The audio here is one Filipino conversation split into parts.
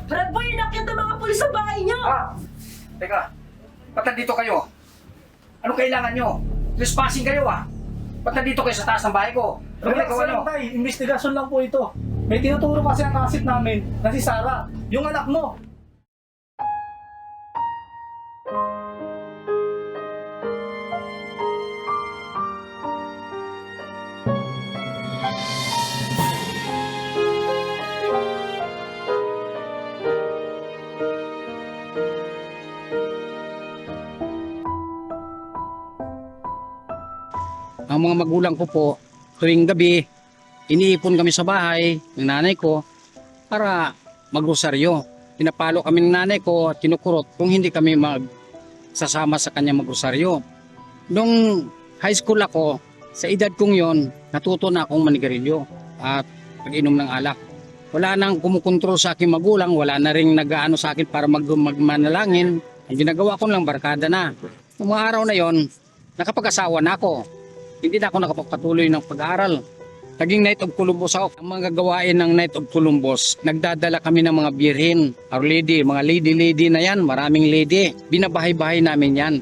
Brad Boy, nakita ng mga pulis sa bahay niyo! Teka, ba't nandito kayo? Ano kailangan nyo? Trespassing kayo Ba't nandito kayo sa taas ng bahay ko? Ano Relax ginagawa lang nyo? tay, investigasyon lang po ito. May tinuturo kasi ang kasit namin na si Sarah, yung anak mo. Ang mga magulang ko po, tuwing gabi, iniipon kami sa bahay ng nanay ko para magrosaryo. Pinapalo kami ng nanay ko at kinukurot kung hindi kami magsasama sa kanya magrosaryo. Nung high school ako, sa edad kong yon, natuto na akong manigarilyo at pag-inom ng alak. Wala nang kumukontrol sa aking magulang, wala na ring nag-aano sa akin para magmanalangin. Ang ginagawa ko lang, barkada na. Noong mga araw na yon, nakapag-asawa na ako. Hindi na ako nakapagpatuloy ng pag-aaral. Naging Knight of Columbus ako. Ang mga gawain ng Knight of Columbus, nagdadala kami ng mga birhen, Our Lady, mga lady na yan, maraming lady. Binabahay-bahay namin yan.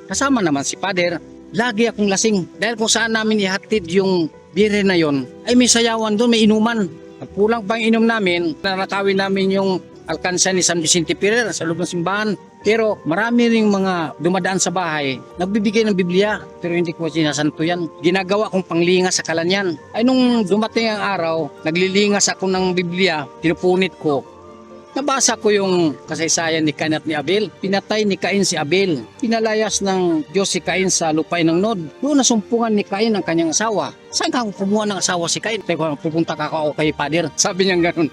Kasama naman si Father, lagi akong lasing. Dahil kung saan namin ihatid yung birhen na yon, ay may sayawan doon, may inuman. At kulang pang inom namin, nanakawin namin yung alkansa ni San Vicente Ferrer sa loob ng simbahan. Pero marami ring mga dumadaan sa bahay, nagbibigay ng Biblia, pero hindi ko sinasanto yan. Ginagawa kong panglingas sa kalanyan. Ay nung dumating ang araw, naglilingas ako ng Biblia, tinupunit ko. Nabasa ko yung kasaysayan ni Cain at ni Abel. Pinatay ni Cain si Abel. Pinalayas ng Diyos si Cain sa lupay ng Nod. Doon nasumpungan ni Cain ang kanyang asawa. Saan ka kumuha ng asawa si Cain? Teko, pupunta ka ako kay Father. Sabi niya ganun.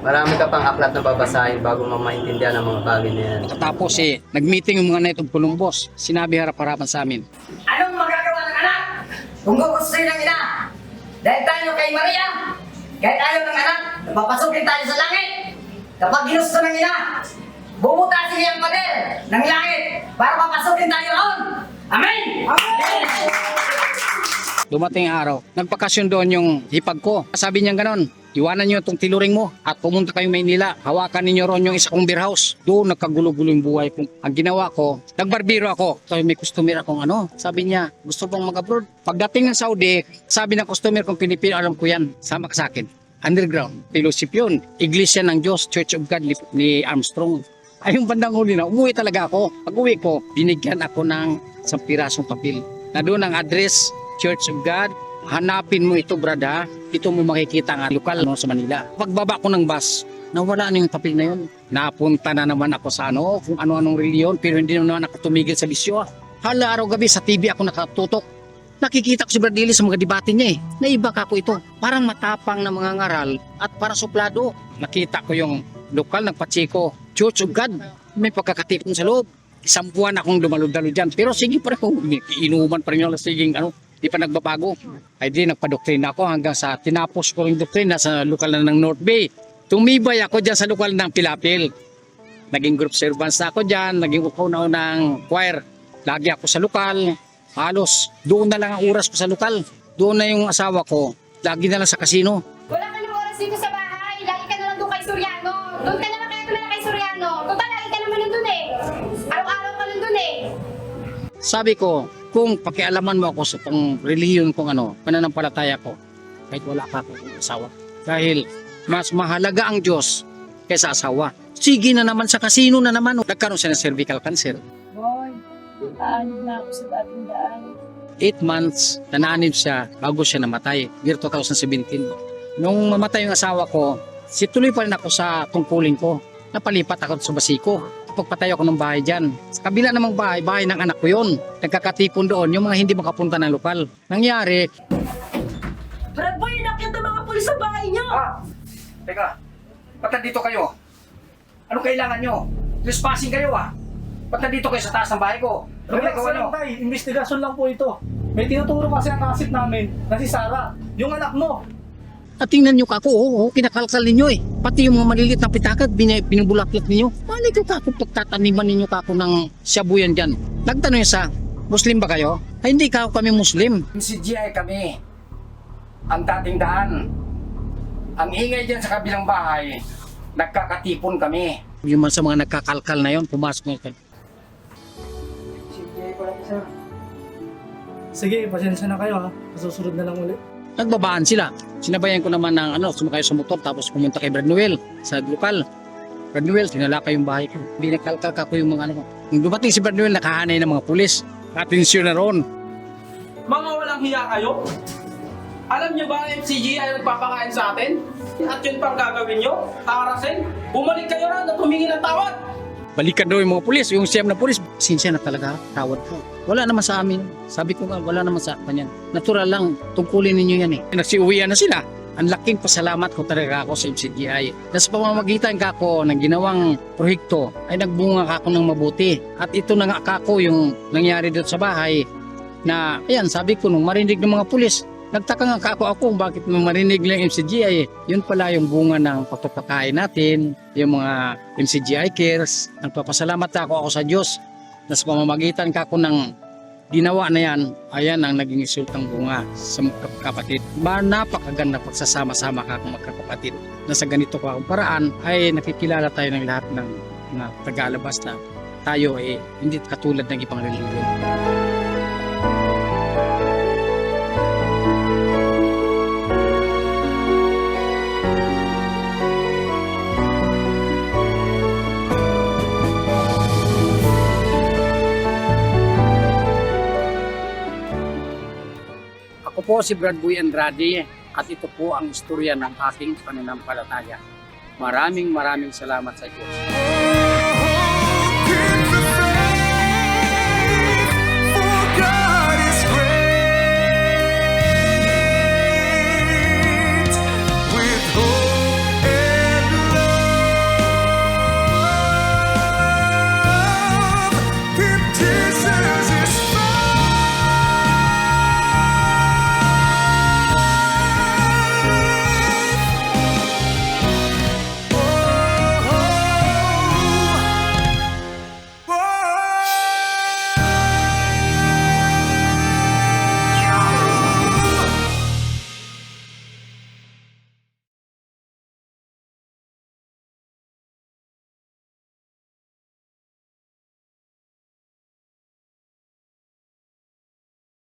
Marami ka pang aklat na babasahin bago maintindihan ang mga bagay na yan. Tapos nag-meeting yung mga Knight of Columbus. Sinabi harap-harapan sa amin. Anong magagawa ng anak kung gugustuhin ng ina? Dahil tayo kay Maria, kahit ayaw ng anak, papasukin tayo sa langit. Kapag ginusto ng ina, bubutasin niya ang pader ng langit para papasukin tayo roon. Amen! Amen! Dumating ang araw, nagpakasyon doon yung hipag ko. Sabi niya ganon, iwanan niyo itong tiluring mo at pumunta kayong Maynila. Hawakan ninyo ron yung isa kong beer house. Doon nagkagulo-gulo yung buhay ko. Ang ginawa ko, nagbarbiro ako. So may customer akong sabi niya, gusto bang mag-abroad? Pagdating ng Saudi, sabi ng customer kong Pilipino, alam ko yan, sama ka sa akin. Underground, fellowship yun. Iglesia ng Diyos, Church of God ni Armstrong. Ay yung bandang huli na, umuwi talaga ako. Pag uwi ko, binigyan ako ng 10 pirasong papel. Na doon ang address, Church of God. Hanapin mo ito, brada. Ito mo makikita ang lokal sa Manila. Pagbaba ko ng bus, nawala na yung papel na yun. Napunta na naman ako sa kung ano-anong reliyon, pero hindi naman ako tumigil sa bisyo. Hala araw-gabi sa TV ako nakatutok. Nakikita ko si Bradley sa mga debate niya Naiba ka ko ito. Parang matapang na mga ngaral at parang suplado. Nakita ko yung lokal ng Pacheco, Church of God. May pagkakatipon sa loob. Isang buwan akong dumalod-dalo dyan. Pero sige pa rin ako. Inuman pa rin yung siging di pa nagbabago. Ay di nagpa-doktrina ako hanggang sa tinapos ko yung doktrina sa lokal na ng North Bay. Tumibay ako dyan sa lokal ng Pilapil. Naging group servants na ako dyan. Naging upaw na ng choir. Lagi ako sa lokal. Halos doon na lang ang oras ko sa lokal. Doon na yung asawa ko. Lagi na lang sa kasino. Wala ka ng oras dito sa bahay. Lagi ka na lang doon kay Soriano. Doon ka naman kaya tumala kay Soriano. Total, lagi ka naman nandun Araw-araw ka nandun Sabi ko, kung pakialaman mo ako sa pang relihiyon kong pananampalataya ko, kahit wala ka akong asawa. Dahil mas mahalaga ang Diyos kaysa asawa. Sige na naman sa kasino na naman. Nagkaroon siya ng cervical cancer. Boy, aanib na ako sa dating daan. 8 months, nananib siya bago siya namatay, year 2017. Nung mamatay yung asawa ko, situloy pa rin ako sa tungkulin ko. Napalipat ako sa Basico. Pagpatay ako ng bahay dyan. Sa kabila namang bahay ng anak ko yun. Nagkakatipon doon yung mga hindi makapunta ng lokal. Nangyari, Brad Boy, nakita ng mga pulis sa bahay niyo! Teka, ba't nandito kayo? Ano kailangan nyo? Trespassing kayo Ba't nandito kayo sa taas ng bahay ko? Ano Relax ginagawa nyo? lang tay, investigasyon lang po ito. May tinuturo kasi ang kasit namin na si Sarah, yung anak mo. at tingnan nyo kako, kinakalkal ninyo Pati yung mga maliliit na pitakad, binubulaklat ninyo. Mali ko kako, pagtataniman ninyo kako ng shabuyan dyan. Nagtanong sa, Muslim ba kayo? Ay hindi kako kami Muslim. Si GI kami. ang dating daan. Ang ingay dyan sa kabilang bahay, nagkakatipon kami. Yung mga sa mga nagkakalkal na yon, pumasok na kayo. Sige, pasensya na kayo ha. Susunod na lang ulit. Nagbabaan sila. Sinabayan ko naman ng sumakay sa motor tapos pumunta kay Brad Noel sa lokal. Brad Noel, tinalakay yung bahay ko. Binakalkal ko yung mga Nung dumating si Brad Noel, nakahanay ng mga pulis. Atensyon na roon. Mga walang hiya kayo? Alam nyo ba ang MCG ay nagpapakain sa atin? At yun pang gagawin nyo? Tarasin? Bumalik kayo rin at humingi ng tawad! Balikan daw yung mga pulis, yung siyam na pulis. Sinsya na talaga, tawad po. Wala naman sa amin. Sabi ko nga, wala naman sa kanyan. Natural lang, tungkulin ninyo yan eh. Nagsiuwian na sila. Ang laking pasalamat ko talaga ako sa MCGI. Sa pamamagitan ka ko ng ginawang proyekto ay nagbunga ka ako ng mabuti. At ito na nga kako yung nangyari dito sa bahay na, ayan, sabi ko nung marinig ng mga pulis, nagtaka nga kako ako bakit marinig lang MCGI. Yun pala yung bunga ng pagpapakain natin, yung mga MCGI cares. Nagpapasalamat ako sa Diyos na sa pamamagitan kako ng ginawa na yan, ayan ang naging resultang bunga sa magkakapatid. Napakaganda pagsasama-sama ka kung magkakapatid na sa ganito ka paraan ay nakikilala tayo ng lahat ng tagalabas na tayo eh hindi katulad ng ibang relihiyon. Ako po si Brad Boy Andrade at ito po ang istorya ng aking pananampalataya. Maraming salamat sa Diyos.